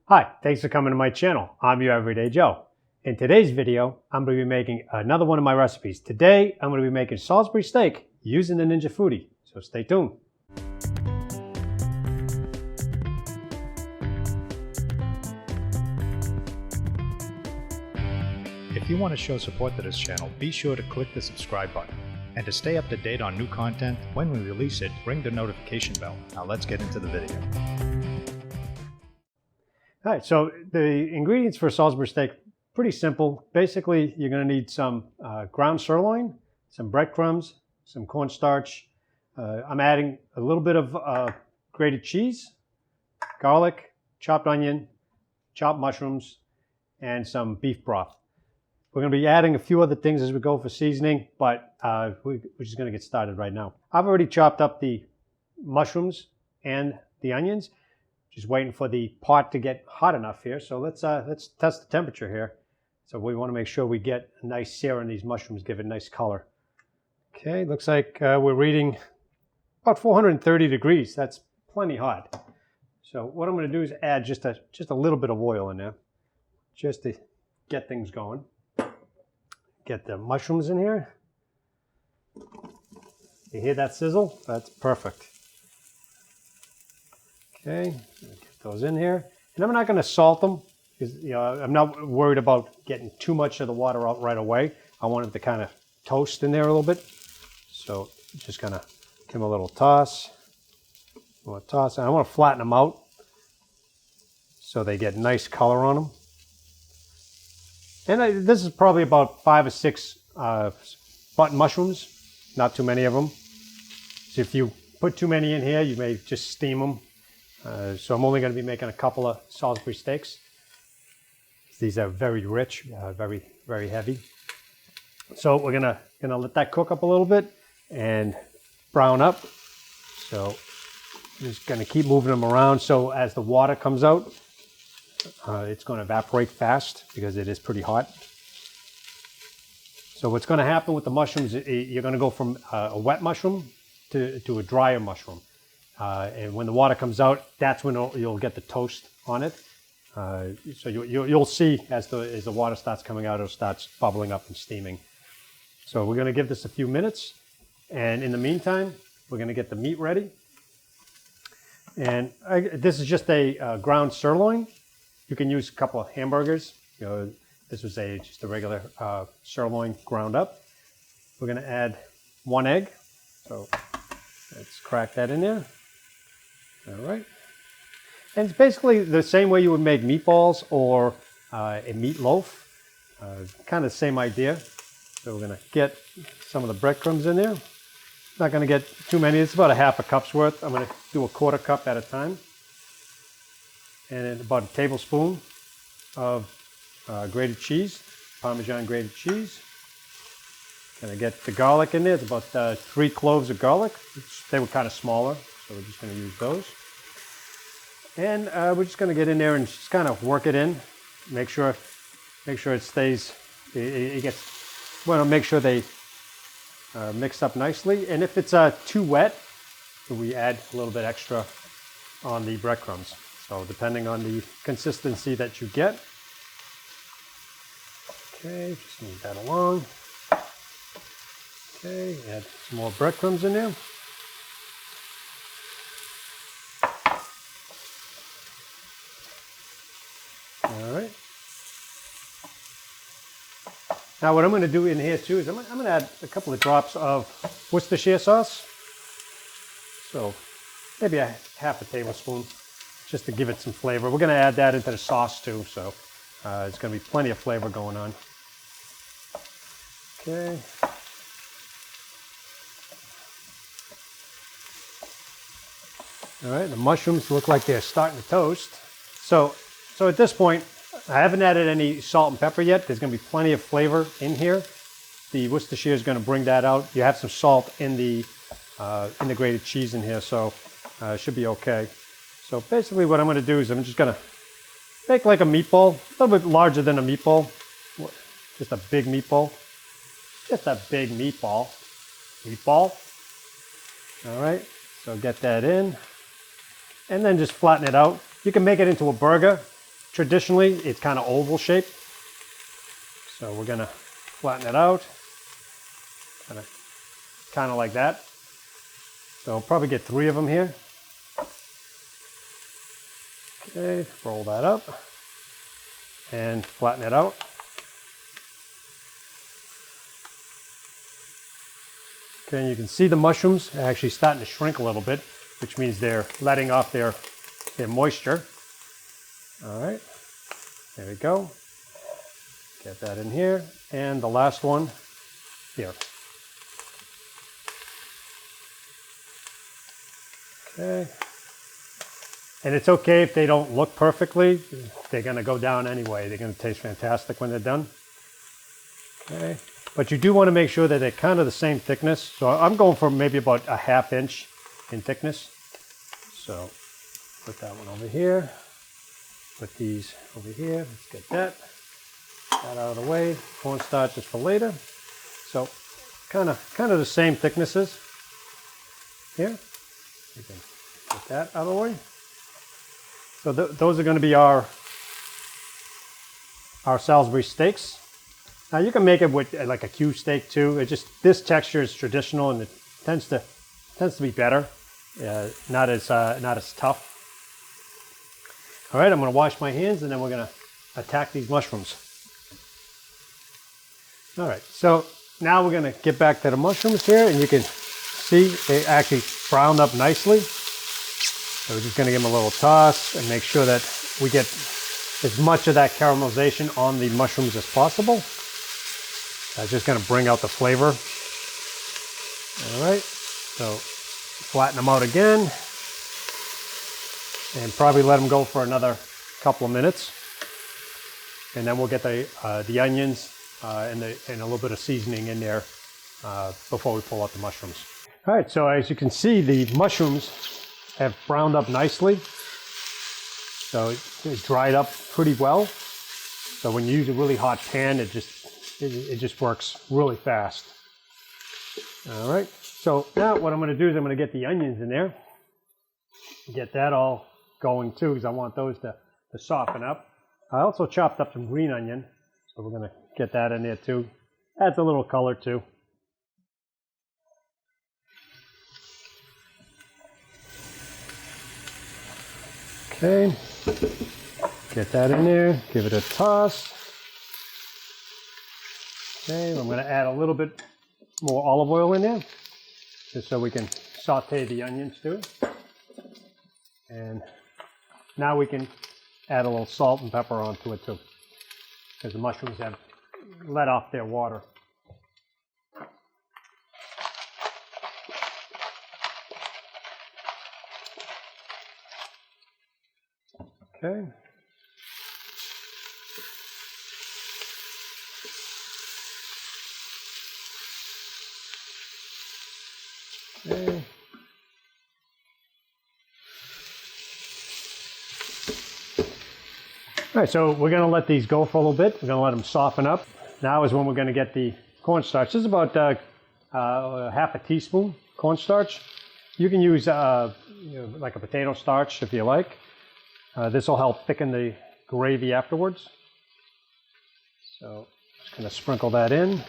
Hi, thanks for coming to my channel. I'm your Everyday Joe. In today's video, I'm going to be making another one of my recipes. Today, I'm going to be making Salisbury steak using the Ninja Foodi, so stay tuned. If you want to show support to this channel, be sure to click the subscribe button. And to stay up to date on new content, when we release it, ring the notification bell. Now let's get into the video. All right, so the ingredients for Salisbury steak, pretty simple. Basically, you're going to need some ground sirloin, some breadcrumbs, some cornstarch. I'm adding a little bit of grated cheese, garlic, chopped onion, chopped mushrooms, and some beef broth. We're going to be adding a few other things as we go for seasoning, but we're just going to get started right now. I've already chopped up the mushrooms and the onions. Just waiting for the pot to get hot enough here. So let's test the temperature here. So we want to make sure we get a nice sear on these mushrooms, give it a nice color. Okay, looks like we're reading about 430 degrees. That's plenty hot. So what I'm going to do is add just a little bit of oil in there, just to get things going. Get the mushrooms in here. You hear that sizzle? That's perfect. Okay, get those in here. And I'm not going to salt them because I'm not worried about getting too much of the water out right away. I want it to kind of toast in there a little bit. So just going to give them a little toss. And I want to flatten them out so they get nice color on them. And this is probably about 5 or 6 button mushrooms, not too many of them. So if you put too many in here, you may just steam them. So I'm only going to be making a couple of Salisbury steaks. These are very rich, very, very heavy. So we're gonna let that cook up a little bit and brown up. So I'm just going to keep moving them around. So as the water comes out, it's going to evaporate fast because it is pretty hot. So what's going to happen with the mushrooms, you're going to go from a wet mushroom to a drier mushroom. And when the water comes out, that's when you'll get the toast on it. So you'll see as the water starts coming out, it'll start bubbling up and steaming. So we're going to give this a few minutes. And in the meantime, we're going to get the meat ready. And this is just a ground sirloin. You can use a couple of hamburgers. This was just a regular sirloin ground up. We're going to add 1 egg. So let's crack that in there. All right. And it's basically the same way you would make meatballs or a meatloaf. Kind of the same idea. So we're going to get some of the breadcrumbs in there. Not going to get too many. It's about a half a cup's worth. I'm going to do a 1/4 cup at a time. And then about a tablespoon of grated cheese, Parmesan grated cheese. Going to get the garlic in there. It's about 3 cloves of garlic. They were kind of smaller, so we're just going to use those. And we're just going to get in there and just kind of work it in. Make sure it stays. It gets. Want to make sure they mix up nicely. And if it's too wet, we add a little bit extra on the breadcrumbs. So depending on the consistency that you get. Okay, just move that along. Okay, add some more breadcrumbs in there. All right. Now what I'm going to do in here too is I'm going to add a couple of drops of Worcestershire sauce. So maybe a half a tablespoon just to give it some flavor. We're going to add that into the sauce too, so it's going to be plenty of flavor going on. Okay. All right, the mushrooms look like they're starting to toast. So at this point, I haven't added any salt and pepper yet. There's going to be plenty of flavor in here. The Worcestershire is going to bring that out. You have some salt in the grated cheese in here, so it should be okay. So basically what I'm going to do is I'm just going to make like a meatball, a little bit larger than a meatball. Just a big meatball. Just a big meatball. Meatball. All right, so get that in. And then just flatten it out. You can make it into a burger. traditionally, it's kind of oval shape. So we're gonna flatten it out, kind of like that. So I'll probably get 3 of them here. Okay, roll that up and flatten it out. Okay, and you can see the mushrooms are actually starting to shrink a little bit, which means they're letting off their moisture. All right, there we go. Get that in here, and the last one here. Okay, and it's okay if they don't look perfectly. They're going to go down anyway. They're going to taste fantastic when they're done. Okay, but you do want to make sure that they're kind of the same thickness. So I'm going for maybe about a 1/2 inch in thickness. So put that one over here. Put these over here. Let's get that out of the way. Cornstarch is for later. So kind of the same thicknesses here. You can get that out of the way. So those are going to be our Salisbury steaks. Now you can make it with like a Q steak too. It just, this texture is traditional and it tends to be better. Not as tough. All right, I'm going to wash my hands and then we're going to attack these mushrooms. All right, so now we're going to get back to the mushrooms here, and you can see they actually browned up nicely. So we're just going to give them a little toss and make sure that we get as much of that caramelization on the mushrooms as possible. That's just going to bring out the flavor. All right, so flatten them out again and probably let them go for another couple of minutes. And then we'll get the onions and a little bit of seasoning in there before we pull out the mushrooms. All right, so as you can see, the mushrooms have browned up nicely. So it dried up pretty well. So when you use a really hot pan, it just works really fast. All right, so now what I'm going to do is I'm going to get the onions in there. Get that all going too, because I want those to soften up. I also chopped up some green onion, so we're going to get that in there too. Adds a little color too. Okay, get that in there, give it a toss. Okay, I'm going to add a little bit more olive oil in there, just so we can saute the onions too. And now we can add a little salt and pepper onto it too, because the mushrooms have let off their water. Okay. Okay. All right, so we're going to let these go for a little bit. We're going to let them soften up. Now is when we're going to get the cornstarch. This is about 1/2 teaspoon cornstarch. You can use like a potato starch if you like. This will help thicken the gravy afterwards. So just going to sprinkle that in.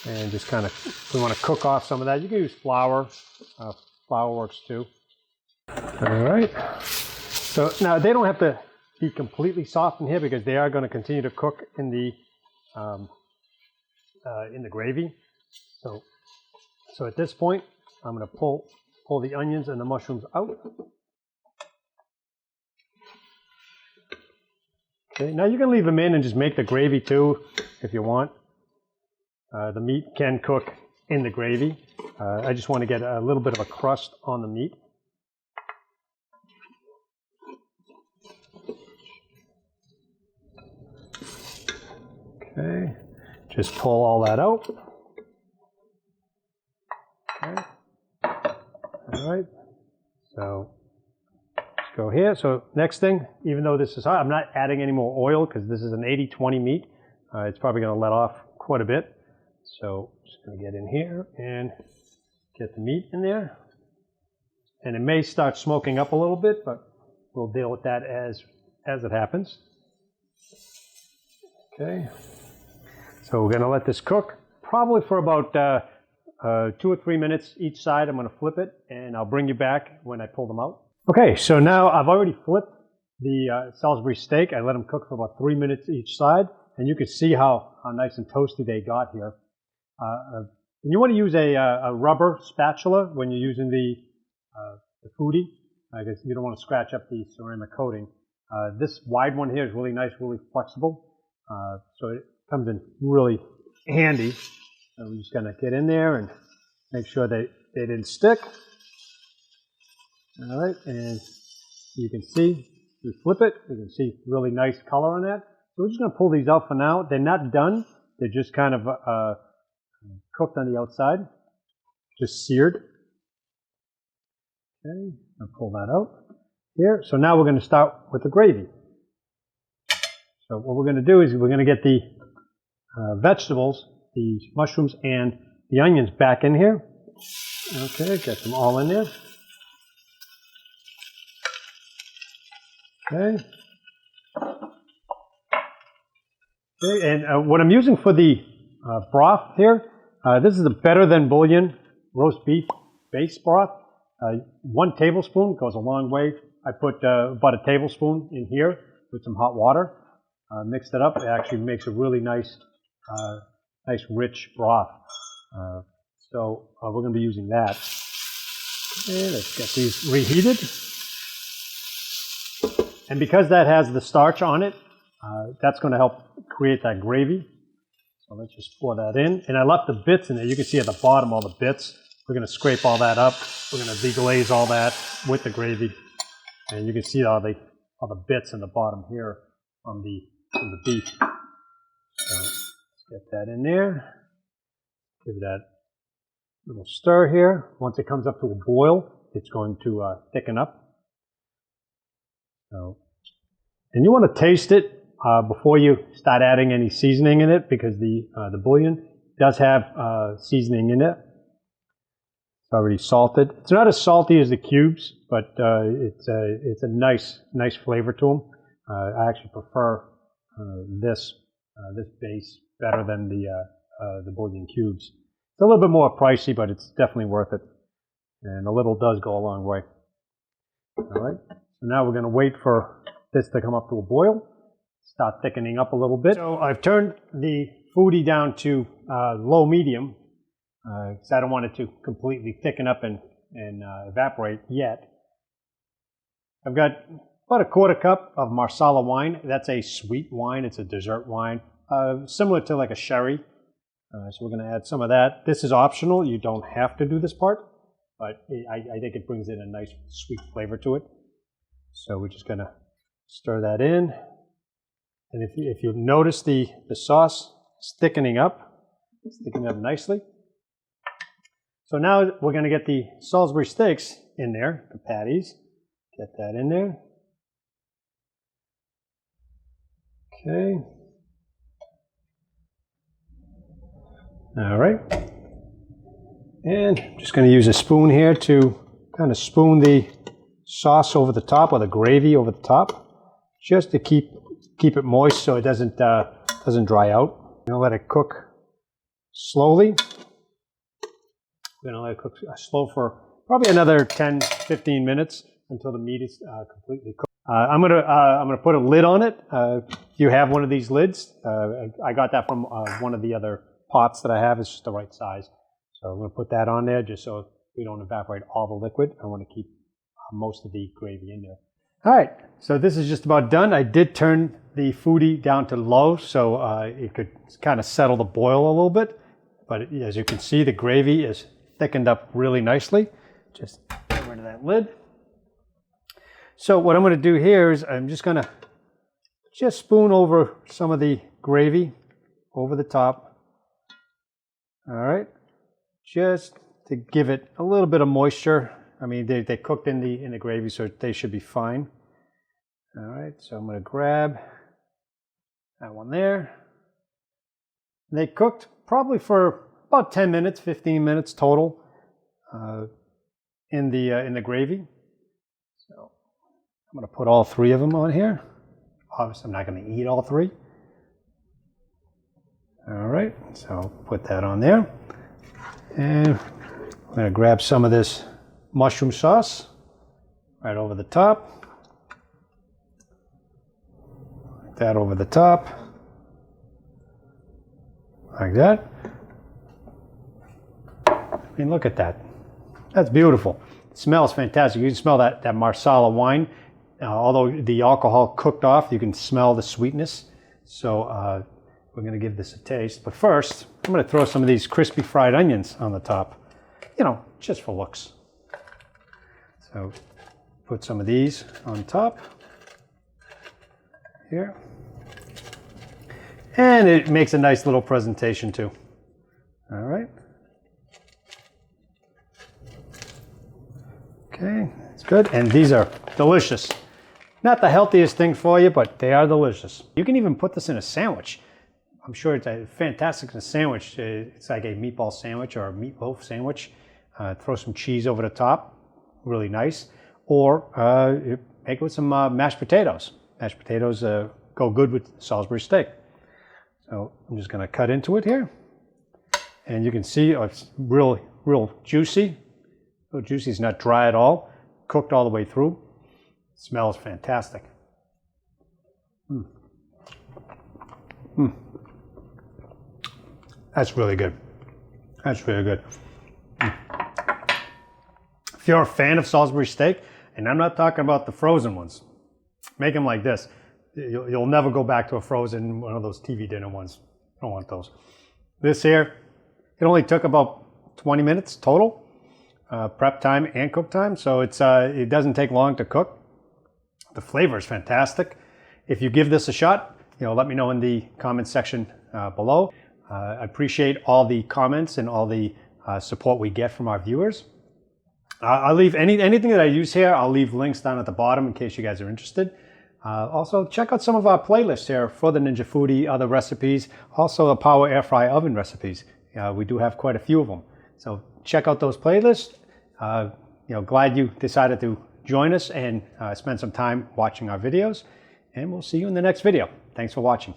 And just kind of, we want to cook off some of that. You can use flour. Flour works too. All right. So now they don't have to be completely soft in here because they are going to continue to cook in the gravy. So at this point, I'm going to pull the onions and the mushrooms out. Okay. Now you can leave them in and just make the gravy too if you want. The meat can cook in the gravy. I just want to get a little bit of a crust on the meat. Okay, just pull all that out. Okay. All right, so let's go here. So next thing, even though this is hot, I'm not adding any more oil because this is an 80-20 meat. It's probably going to let off quite a bit. So just going to get in here and get the meat in there. and it may start smoking up a little bit, but we'll deal with that as it happens. Okay, so we're going to let this cook probably for about 2 or 3 minutes each side. I'm going to flip it, and I'll bring you back when I pull them out. Okay, so now I've already flipped the Salisbury steak. I let them cook for about 3 minutes each side, and you can see how nice and toasty they got here. And you want to use a rubber spatula when you're using the foodie. I guess you don't want to scratch up the ceramic coating. This wide one here is really nice, really flexible. So it comes in really handy. So we're just going to get in there and make sure they didn't stick. All right, and you can see, we flip it, you can see really nice color on that. So we're just going to pull these out for now. They're not done. They're just kind of cooked on the outside, just seared. Okay, I'll pull that out here. So now we're going to start with the gravy. So what we're going to do is we're going to get the vegetables, the mushrooms and the onions back in here. Okay, get them all in there. Okay. Okay, and what I'm using for the broth here, this is the Better Than Bouillon roast beef base broth. 1 tablespoon goes a long way. I put about a tablespoon in here with some hot water. Mixed it up. It actually makes a really nice, nice rich broth. So we're going to be using that. Okay, let's get these reheated. And because that has the starch on it, that's going to help create that gravy. So let's just pour that in. And I left the bits in there. You can see at the bottom all the bits. We're going to scrape all that up. We're going to deglaze all that with the gravy. And you can see all the bits in the bottom here from the beef. So let's get that in there. Give that a little stir here. Once it comes up to a boil, it's going to thicken up. So, and you want to taste it before you start adding any seasoning in it, because the bouillon does have seasoning in it. It's already salted. It's not as salty as the cubes, but it's a nice flavor to them. I actually prefer this base better than the bouillon cubes. It's a little bit more pricey, but it's definitely worth it. And a little does go a long way. All right. So now we're going to wait for this to come up to a boil, start thickening up a little bit. So I've turned the foodie down to low medium because I don't want it to completely thicken up and evaporate yet. I've got about a 1/4 cup of Marsala wine. That's a sweet wine. It's a dessert wine, similar to like a sherry. So we're going to add some of that. This is optional. You don't have to do this part, but I think it brings in a nice sweet flavor to it. So we're just going to stir that in. And if you notice the sauce is thickening up, it's thickening up nicely. So now we're going to get the Salisbury steaks in there, the patties. Get that in there. Okay. All right. And I'm just going to use a spoon here to kind of spoon the sauce over the top, or the gravy over the top, just to keep it moist so it doesn't dry out. I'm going to let it cook slowly. I'm going to let it cook slow for probably another 10-15 minutes until the meat is completely cooked. I'm gonna put a lid on it. If you have one of these lids, I got that from one of the other pots that I have. It's just the right size. So I'm gonna put that on there just so we don't evaporate all the liquid. I want to keep most of the gravy in there. All right, so this is just about done. I did turn the foodie down to low so it could kind of settle the boil a little bit. But as you can see, the gravy is thickened up really nicely. Just get rid of that lid. So what I'm going to do here is I'm just going to spoon over some of the gravy over the top. All right, just to give it a little bit of moisture. I mean, they cooked in the gravy, so they should be fine. All right, so I'm going to grab that one there. And they cooked probably for about 10 minutes, 15 minutes total. in the gravy. So I'm going to put all 3 of them on here. Obviously, I'm not going to eat all 3. All right, so I'll put that on there. And I'm going to grab some of this mushroom sauce right over the top. Like that over the top. Like that. I mean, look at that. That's beautiful. It smells fantastic. You can smell that Marsala wine. Although the alcohol cooked off, you can smell the sweetness. So we're going to give this a taste. But first, I'm going to throw some of these crispy fried onions on the top. You know, just for looks. So put some of these on top here. And it makes a nice little presentation too. All right. Okay, that's good. And these are delicious. Not the healthiest thing for you, but they are delicious. You can even put this in a sandwich. I'm sure it's fantastic in a sandwich. It's like a meatball sandwich or a meatloaf sandwich. Throw some cheese over the top, really nice. Or make it with some mashed potatoes. Mashed potatoes go good with Salisbury steak. So I'm just going to cut into it here. And you can see it's real juicy. Real juicy, it's not dry at all. Cooked all the way through. Smells fantastic. That's really good. That's really good. If you're a fan of Salisbury steak, and I'm not talking about the frozen ones, make them like this. You'll never go back to a frozen one of those TV dinner ones. I don't want those. This here, it only took about 20 minutes total, prep time and cook time. So it doesn't take long to cook. The flavor is fantastic. If you give this a shot, let me know in the comments section below. I appreciate all the comments and all the support we get from our viewers. I'll leave anything that I use here, I'll leave links down at the bottom in case you guys are interested. Also, check out some of our playlists here for the Ninja Foodi, other recipes, also the Power Air Fry Oven recipes. We do have quite a few of them. So check out those playlists. Glad you decided to join us and spend some time watching our videos. And we'll see you in the next video. Thanks for watching.